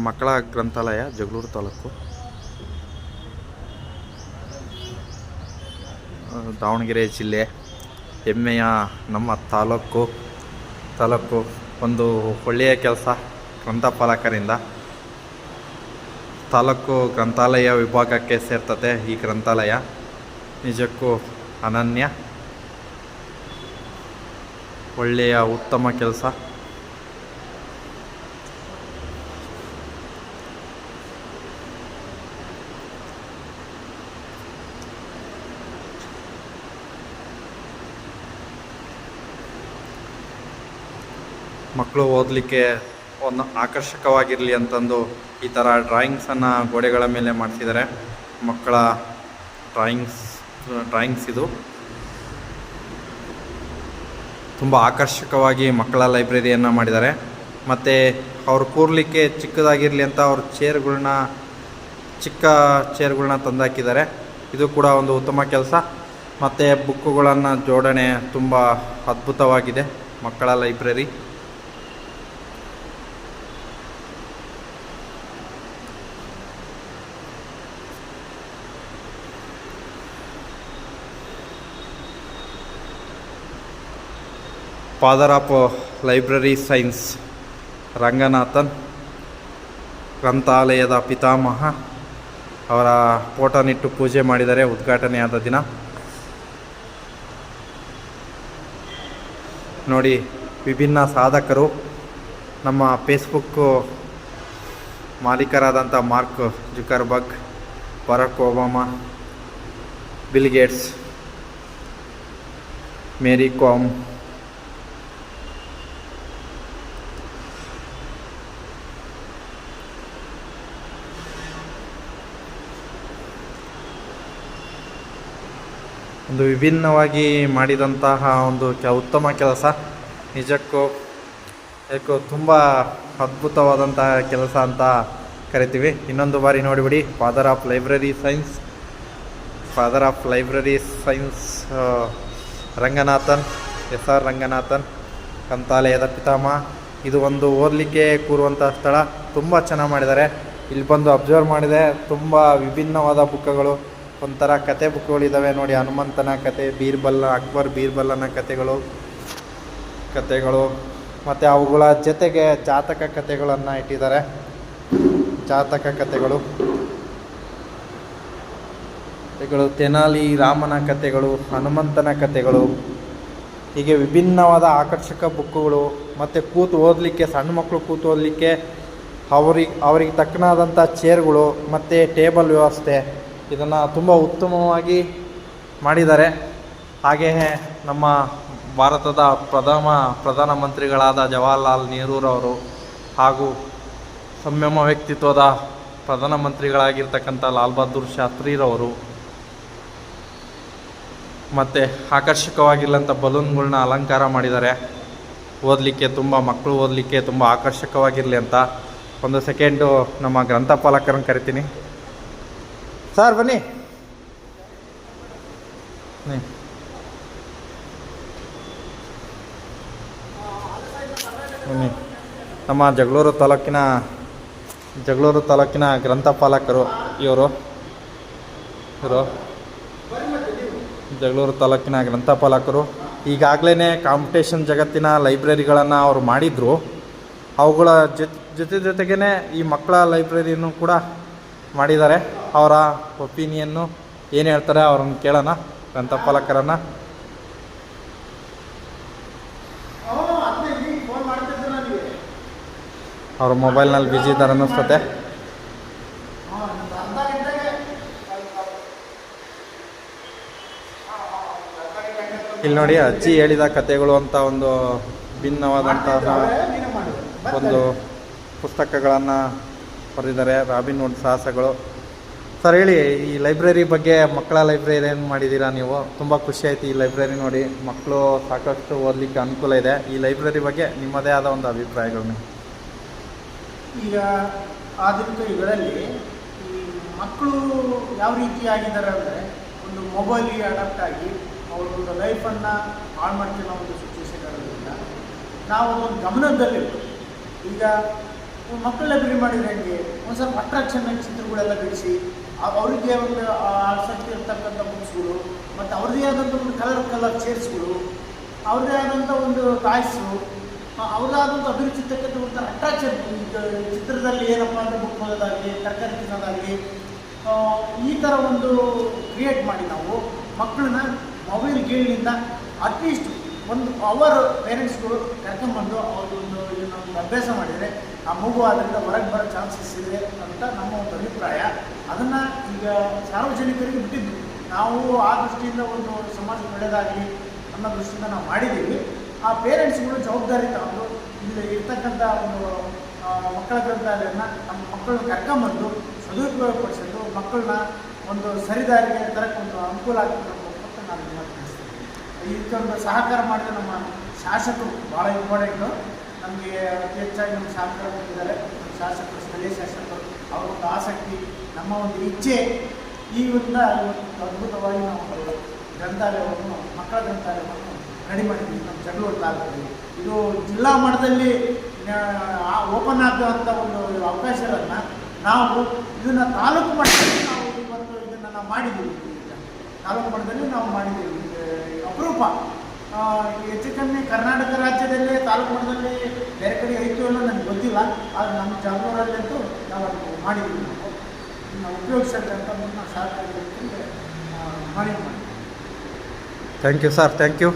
ಮಕ್ಕಳ ಗ್ರಂಥಾಲಯ ಜಗಳೂರು ತಾಲೂಕು, ದಾವಣಗೆರೆ ಜಿಲ್ಲೆ. ಹೆಮ್ಮೆಯ ನಮ್ಮ ತಾಲೂಕು ಒಂದು ಒಳ್ಳೆಯ ಕೆಲಸ ಗ್ರಂಥಪಾಲಕರಿಂದ. ತಾಲೂಕು ಗ್ರಂಥಾಲಯ ವಿಭಾಗಕ್ಕೆ ಸೇರ್ತದೆ ಈ ಗ್ರಂಥಾಲಯ. ನಿಜಕ್ಕೂ ಅನನ್ಯ, ಒಳ್ಳೆಯ ಉತ್ತಮ ಕೆಲಸ. ಮಕ್ಕಳು ಓದಲಿಕ್ಕೆ ಒಂದು ಆಕರ್ಷಕವಾಗಿರಲಿ ಅಂತಂದು ಈ ಥರ ಡ್ರಾಯಿಂಗ್ಸನ್ನು ಗೋಡೆಗಳ ಮೇಲೆ ಮಾಡಿಸಿದ್ದಾರೆ. ಮಕ್ಕಳ ಡ್ರಾಯಿಂಗ್ಸ್ ಇದು ತುಂಬ ಆಕರ್ಷಕವಾಗಿ ಮಕ್ಕಳ ಲೈಬ್ರರಿಯನ್ನು ಮಾಡಿದ್ದಾರೆ. ಮತ್ತು ಅವ್ರು ಕೂರಲಿಕ್ಕೆ ಚಿಕ್ಕದಾಗಿರಲಿ ಅಂತ ಅವ್ರ ಚಿಕ್ಕ ಚೇರ್ಗಳನ್ನ ತಂದಾಕಿದ್ದಾರೆ. ಇದು ಕೂಡ ಒಂದು ಉತ್ತಮ ಕೆಲಸ. ಮತ್ತು ಬುಕ್ಕುಗಳನ್ನು ಜೋಡಣೆ ತುಂಬ ಅದ್ಭುತವಾಗಿದೆ ಮಕ್ಕಳ library. Father of library science Ranganathan, ಗ್ರಂಥಾಲಯದ ಪಿತಾಮಹ, ಅವರ ಫೋಟೋನಿಟ್ಟು ಪೂಜೆ ಮಾಡಿದ್ದಾರೆ ಉದ್ಘಾಟನೆಯಾದ ದಿನ. ನೋಡಿ, ವಿಭಿನ್ನ ಸಾಧಕರು, ನಮ್ಮ ಫೇಸ್ಬುಕ್ಕು ಮಾಲೀಕರಾದಂಥ Mark Zuckerberg, Barack Obama, Bill Gates, Mary Kom, ಒಂದು ವಿಭಿನ್ನವಾಗಿ ಮಾಡಿದಂತಹ ಒಂದು ಉತ್ತಮ ಕೆಲಸ. ನಿಜಕ್ಕೂ ತುಂಬ ಅದ್ಭುತವಾದಂತಹ ಕೆಲಸ ಅಂತ ಕರಿತೀವಿ. ಇನ್ನೊಂದು ಬಾರಿ ನೋಡಿಬಿಡಿ, father of library science Ranganathan, SR Ranganathan, ಗ್ರಂಥಾಲಯದ ಪಿತಾಮಹ. ಇದು ಒಂದು ಓದಲಿಕ್ಕೆ ಕೂರುವಂಥ ಸ್ಥಳ. ತುಂಬ ಚೆನ್ನಾಗಿ ಮಾಡಿದ್ದಾರೆ. ಇಲ್ಲಿ ಬಂದು ಅಬ್ಸರ್ವ್ ಮಾಡಿದೆ, ತುಂಬ ವಿಭಿನ್ನವಾದ ಬುಕ್ಗಳು, ಒಂಥರ ಕತೆ ಬುಕ್ಗಳಿದ್ದಾವೆ ನೋಡಿ. ಹನುಮಂತನ ಕತೆ, ಅಕ್ಬರ್ ಬೀರ್ಬಲನ ಕತೆಗಳು ಮತ್ತು ಅವುಗಳ ಜೊತೆಗೆ ಜಾತಕ ಕತೆಗಳನ್ನು ಇಟ್ಟಿದ್ದಾರೆ. ಜಾತಕ ಕತೆಗಳು, ತೆನಾಲಿ ರಾಮನ ಕತೆಗಳು, ಹನುಮಂತನ ಕತೆಗಳು, ಹೀಗೆ ವಿಭಿನ್ನವಾದ ಆಕರ್ಷಕ ಬುಕ್ಕುಗಳು. ಮತ್ತು ಕೂತು ಓದಲಿಕ್ಕೆ, ಸಣ್ಣ ಮಕ್ಕಳು ಕೂತು ಓದಲಿಕ್ಕೆ ಅವ್ರಿಗೆ ತಕ್ಕನಾದಂಥ ಚೇರ್ಗಳು ಮತ್ತು ಟೇಬಲ್ ವ್ಯವಸ್ಥೆ, ಇದನ್ನು ತುಂಬ ಉತ್ತಮವಾಗಿ ಮಾಡಿದ್ದಾರೆ. ಹಾಗೆಯೇ ನಮ್ಮ ಭಾರತದ ಪ್ರಧಾನಮಂತ್ರಿಗಳಾದ ಜವಾಹರ್ಲಾಲ್ ನೆಹರೂರವರು ಹಾಗೂ ಸಂಯಮ ವ್ಯಕ್ತಿತ್ವದ ಪ್ರಧಾನಮಂತ್ರಿಗಳಾಗಿರ್ತಕ್ಕಂಥ ಲಾಲ್ ಬಹದ್ದೂರ್ ಶಾಸ್ತ್ರಿರವರು, ಮತ್ತು ಆಕರ್ಷಕವಾಗಿಲ್ಲಂಥ ಬಲೂನ್ಗಳನ್ನ ಅಲಂಕಾರ ಮಾಡಿದ್ದಾರೆ. ಮಕ್ಕಳು ಓದಲಿಕ್ಕೆ ತುಂಬ ಆಕರ್ಷಕವಾಗಿರಲಿ ಅಂತ. ಒಂದು ಸೆಕೆಂಡು ನಮ್ಮ ಗ್ರಂಥಪಾಲಕರನ್ನು ಕರಿತೀನಿ. ಸರ್ ಬನ್ನಿ. ನಮ್ಮ ಜಗಳೂರು ತಾಲೂಕಿನ ಗ್ರಂಥಪಾಲಕರು ಇವರು ಜಗಳೂರು ತಾಲೂಕಿನ ಗ್ರಂಥಪಾಲಕರು. ಈಗಾಗಲೇ ಕಾಂಪಿಟೇಷನ್ ಜಗತ್ತಿನ ಲೈಬ್ರರಿಗಳನ್ನು ಅವರು ಮಾಡಿದರು. ಅವುಗಳ ಜೊತೆಗೇ ಈ ಮಕ್ಕಳ ಲೈಬ್ರರಿಯನ್ನು ಕೂಡ ಮಾಡಿದ್ದಾರೆ. ಅವರ ಒಪಿನಿಯನ್ನು ಏನು ಹೇಳ್ತಾರೆ ಅವ್ರನ್ನ ಕೇಳೋಣ, ಗ್ರಂಥಪಾಲಕರನ್ನು. ಅವ್ರ ಮೊಬೈಲ್ನಲ್ಲಿ ಬಿಜಿ ಇದ್ದಾರೆ ಅನ್ನಿಸ್ತತೆ. ಇಲ್ಲಿ ನೋಡಿ, ಅಜ್ಜಿ ಹೇಳಿದ ಕಥೆಗಳು ಅಂತ ಒಂದು ಭಿನ್ನವಾದಂತಹ ಒಂದು ಪುಸ್ತಕಗಳನ್ನು ಬರೆದಿದ್ದಾರೆ. ರಾಬಿನ್ ಹುಡ್ ಸಾಹಸಗಳು. ಸರ್ ಹೇಳಿ, ಈ ಲೈಬ್ರರಿ ಬಗ್ಗೆ, ಮಕ್ಕಳ ಲೈಬ್ರರಿ ಏನು ಮಾಡಿದ್ದೀರಾ ನೀವು? ತುಂಬ ಖುಷಿ ಆಯಿತು ಈ ಲೈಬ್ರರಿ ನೋಡಿ. ಮಕ್ಕಳು ಸಾಕಷ್ಟು ಓದಲಿಕ್ಕೆ ಅನುಕೂಲ ಇದೆ. ಈ ಲೈಬ್ರರಿ ಬಗ್ಗೆ ನಿಮ್ಮದೇ ಆದ ಒಂದು ಅಭಿಪ್ರಾಯಗಳನ್ನ. ಈಗ ಆಧುನಿಕ ಯುಗದಲ್ಲಿ ಈ ಮಕ್ಕಳು ಯಾವ ರೀತಿ ಆಗಿದ್ದಾರೆ ಅಂದರೆ, ಒಂದು ಮೊಬೈಲಿಗೆ ಅಡಾಪ್ಟ್ ಆಗಿ ಅವರೊಂದು ಲೈಫನ್ನು ಹಾಳು ಮಾಡ್ತಿರೋ ಒಂದು ಸಿಚುವೇಶನ್ ಇರೋದ್ರಿಂದ ನಾವು ಒಂದು ಗಮನದಲ್ಲಿರ್ಬೇಕು. ಈಗ ಮಕ್ಕಳು ಲೈಬ್ರರಿ ಮಾಡಿದ್ರೆ ಹೆಂಗೆ ಒಂದು ಸ್ವಲ್ಪ ಅಟ್ರಾಕ್ಷನ್ ಚಿತ್ರಗಳೆಲ್ಲ ಬಿಡಿಸಿ ಅವರಿಗೆ ಒಂದು ಆಸಕ್ತಿ ಇರ್ತಕ್ಕಂಥ ಬುಕ್ಸ್ಗಳು ಮತ್ತು ಅವ್ರದ್ದೇ ಆದಂಥ ಒಂದು ಕಲರ್ ಚೇರ್ಸ್ಗಳು, ಅವ್ರದ್ದೇ ಆದಂಥ ಒಂದು ಟಾಯ್ಸು, ಅವ್ರದ್ದಾದಂಥ ಅಭಿರುಚಿ ತಕ್ಕಂಥ ಒಂದು ಅಟ್ರಾಕ್ಷನ್. ಈಗ ಚಿತ್ರದಲ್ಲಿ ಏನಪ್ಪ ಅಂದರೆ ಬುಕ್ ಓದೋದಾಗಲಿ, ತರಕಾರಿ ತಿನ್ನೋದಾಗಲಿ, ಈ ಥರ ಒಂದು ಕ್ರಿಯೇಟ್ ಮಾಡಿ ನಾವು ಮಕ್ಕಳನ್ನ ಮೊಬೈಲ್ ಗೇಮ್ನಿಂದ ಅಟ್ಲೀಸ್ಟ್ ಒಂದು ಅವರ್ ಪೇರೆಂಟ್ಸ್ಗಳು ಕರ್ಕೊಂಡ್ಬಂದು ಅವ್ರದ್ದೊಂದು ಇದನ್ನೊಂದು ಅಭ್ಯಾಸ ಮಾಡಿದರೆ ಆ ಮಗು ಅದರಿಂದ ಹೊರಗೆ ಬರೋ ಚಾನ್ಸಸ್ ಇದೆ ಅಂತ ನಮ್ಮ ಒಂದು ಅಭಿಪ್ರಾಯ. ಅದನ್ನು ಈಗ ಸಾರ್ವಜನಿಕರಿಗೆ ಬಿಟ್ಟಿದ್ದು ನಾವು ಆ ದೃಷ್ಟಿಯಿಂದ ಒಂದು ಸಮಾಜಕ್ಕೆ ಒಳ್ಳೆಯದಾಗಲಿ ಅನ್ನೋ ದೃಷ್ಟಿಯಿಂದ ನಾವು ಮಾಡಿದ್ದೀವಿ. ಆ ಪೇರೆಂಟ್ಸ್ಗಳು ಜವಾಬ್ದಾರಿ ತಗೊಂಡು ಇಲ್ಲಿ ಇರ್ತಕ್ಕಂಥ ಒಂದು ಮಕ್ಕಳ ಗ್ರಂಥಾಲಯನ ನಮ್ಮ ಮಕ್ಕಳನ್ನ ಕರ್ಕೊಂಬಂದು ಸದುಪಯೋಗಪಡಿಸಿದ್ದು ಮಕ್ಕಳನ್ನ ಒಂದು ಸರಿದಾರಿಗೆ ತರಕ್ಕೆ ಒಂದು ಅನುಕೂಲ ಆಗ್ತದೆ ಅಂತ ನಾನು ತಿಳಿಸ್ತೀನಿ. ಇದಕ್ಕೊಂದು ಸಹಕಾರ ಮಾಡಿದ ನಮ್ಮ ಶಾಸಕರು ಭಾಳ ಇಂಪಾರ್ಟೆಂಟು. ನಮಗೆ ಅತಿ ಹೆಚ್ಚಾಗಿ ನಮ್ಮ ಸಹಕಾರ ಕೊಟ್ಟಿದ್ದಾರೆ. ನಮ್ಮ ಶಾಸಕರು, ಸ್ಥಳೀಯ ಶಾಸಕರು, ಅವರ ಒಂದು ಆಸಕ್ತಿ, ನಮ್ಮ ಒಂದು ಇಚ್ಛೆ ಈಗಿಂದ ಇವತ್ತು ಅದ್ಭುತವಾಗಿ ನಾವು ಗ್ರಂಥಾಲಯವನ್ನು, ಮಕ್ಕಳ ಗ್ರಂಥಾಲಯವನ್ನು ರೆಡಿ ಮಾಡಿದ್ದೀವಿ ನಮ್ಮ ಜಗಳೂರು ತಾಲೂಕಲ್ಲಿ. ಇದು ಜಿಲ್ಲಾ ಮಟ್ಟದಲ್ಲಿ ಓಪನ್ ಆಗುವಂಥ ಒಂದು ಅವಕಾಶ ಇರೋದನ್ನ ನಾವು ಇದನ್ನು ತಾಲೂಕು ಮಟ್ಟದಲ್ಲಿ ನಾವು ಇವತ್ತು ಇದನ್ನು ನಾವು ಮಾಡಿದ್ದೀವಿ. ತಾಲೂಕು ಮಟ್ಟದಲ್ಲಿ ನಾವು ಮಾಡಿದ್ದೀವಿ. ಅಪರೂಪ. ಹೆಚ್ಚು ಕಮ್ಮಿ ಕರ್ನಾಟಕ ರಾಜ್ಯದಲ್ಲೇ ತಾಲೂಕು ಮಟ್ಟದಲ್ಲಿ ಬೇರೆ ಕಡೆ ಐತು ಅನ್ನೋ ನನಗೆ ಗೊತ್ತಿಲ್ಲ. ಆದರೆ ನಮ್ಮ ಜಗಳೂರಲ್ಲಂತೂ ನಾವು ಅದು ಮಾಡಿದ್ದೀವಿ. ನಾವು ಉಪಯೋಗಿಸಬೇಕಂತ ನಾವು ಸಹಕಾರಿಗಳಿಗೆ ಮಾಡಿ. Thank you sir, thank you.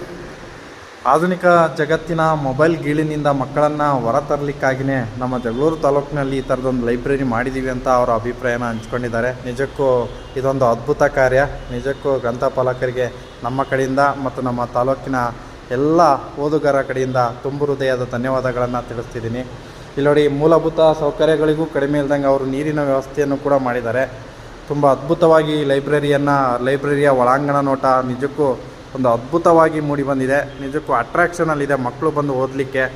ಆಧುನಿಕ ಜಗತ್ತಿನ ಮೊಬೈಲ್ ಗೀಳಿನಿಂದ ಮಕ್ಕಳನ್ನು ಹೊರತರಲಿಕ್ಕಾಗಿಯೇ ನಮ್ಮ ಜಗಳೂರು ತಾಲೂಕಿನಲ್ಲಿ ಈ ಥರದೊಂದು ಲೈಬ್ರರಿ ಮಾಡಿದ್ದೀವಿ ಅಂತ ಅವರ ಅಭಿಪ್ರಾಯನ ಹಂಚ್ಕೊಂಡಿದ್ದಾರೆ. ನಿಜಕ್ಕೂ ಇದೊಂದು ಅದ್ಭುತ ಕಾರ್ಯ. ನಿಜಕ್ಕೂ ಗ್ರಂಥಪಾಲಕರಿಗೆ ನಮ್ಮ ಕಡೆಯಿಂದ ಮತ್ತು ನಮ್ಮ ತಾಲೂಕಿನ ಎಲ್ಲ ಓದುಗರ ಕಡೆಯಿಂದ ತುಂಬು ಹೃದಯದ ಧನ್ಯವಾದಗಳನ್ನು ತಿಳಿಸ್ತಿದ್ದೀನಿ. ಇಲ್ಲಿ ನೋಡಿ, ಮೂಲಭೂತ ಸೌಕರ್ಯಗಳಿಗೂ ಕಡಿಮೆ ಇಲ್ದಂಗೆ ಅವರು ನೀರಿನ ವ್ಯವಸ್ಥೆಯನ್ನು ಕೂಡ ಮಾಡಿದ್ದಾರೆ. ತುಂಬ ಅದ್ಭುತವಾಗಿ ಲೈಬ್ರರಿಯ ಒಳಾಂಗಣ ನೋಟ ನಿಜಕ್ಕೂ ಒಂದು ಅದ್ಭುತವಾಗಿ ಮೂಡಿ ಬಂದಿದೆ. ನಿಜಕ್ಕೂ ಅಟ್ರಾಕ್ಷನಲ್ಲಿದೆ ಮಕ್ಕಳು ಬಂದು ಓದಲಿಕ್ಕೆ.